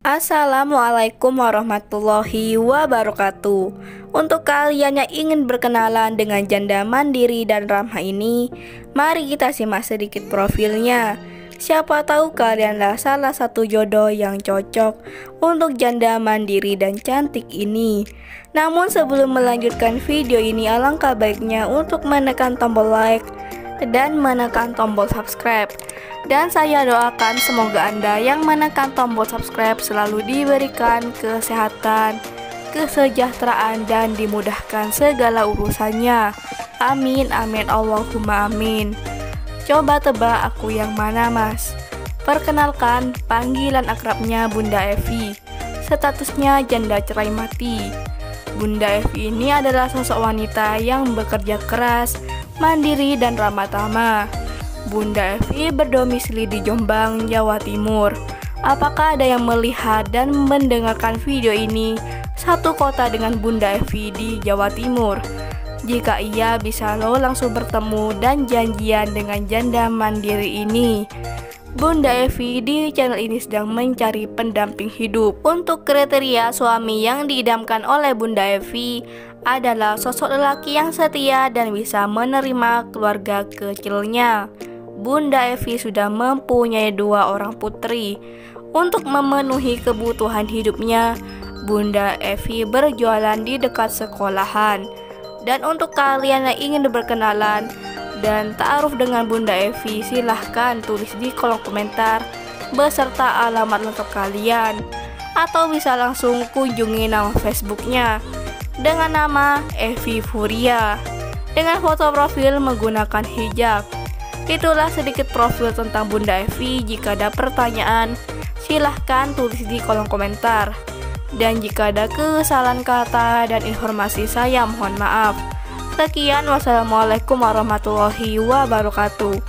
Assalamualaikum warahmatullahi wabarakatuh. Untuk kalian yang ingin berkenalan dengan janda mandiri dan ramah ini, mari kita simak sedikit profilnya. Siapa tahu kalianlah salah satu jodoh yang cocok untuk janda mandiri dan cantik ini. Namun sebelum melanjutkan video ini, alangkah baiknya untuk menekan tombol like dan menekan tombol subscribe. Dan saya doakan semoga Anda yang menekan tombol subscribe selalu diberikan kesehatan, kesejahteraan, dan dimudahkan segala urusannya. Amin, amin, Allahumma amin. Coba tebak aku yang mana, Mas? Perkenalkan, panggilan akrabnya Bunda Evi. Statusnya janda cerai mati. Bunda Evi ini adalah sosok wanita yang bekerja keras, mandiri, dan ramah tamah. Bunda Evi berdomisili di Jombang, Jawa Timur. Apakah ada yang melihat dan mendengarkan video ini satu kota dengan Bunda Evi di Jawa Timur? Jika iya, bisa lo langsung bertemu dan janjian dengan janda mandiri ini. Bunda Evi di channel ini sedang mencari pendamping hidup. Untuk kriteria suami yang diidamkan oleh Bunda Evi adalah sosok lelaki yang setia dan bisa menerima keluarga kecilnya. Bunda Evi sudah mempunyai 2 orang putri. Untuk memenuhi kebutuhan hidupnya, Bunda Evi berjualan di dekat sekolahan. Dan untuk kalian yang ingin berkenalan dan ta'aruf dengan Bunda Evi, silahkan tulis di kolom komentar beserta alamat lengkap kalian, atau bisa langsung kunjungi nama Facebooknya dengan nama Evi Furia dengan foto profil menggunakan hijab. Itulah sedikit profil tentang Bunda Evi. Jika ada pertanyaan, silahkan tulis di kolom komentar. Dan jika ada kesalahan kata dan informasi, saya mohon maaf. Sekian, wassalamualaikum warahmatullahi wabarakatuh.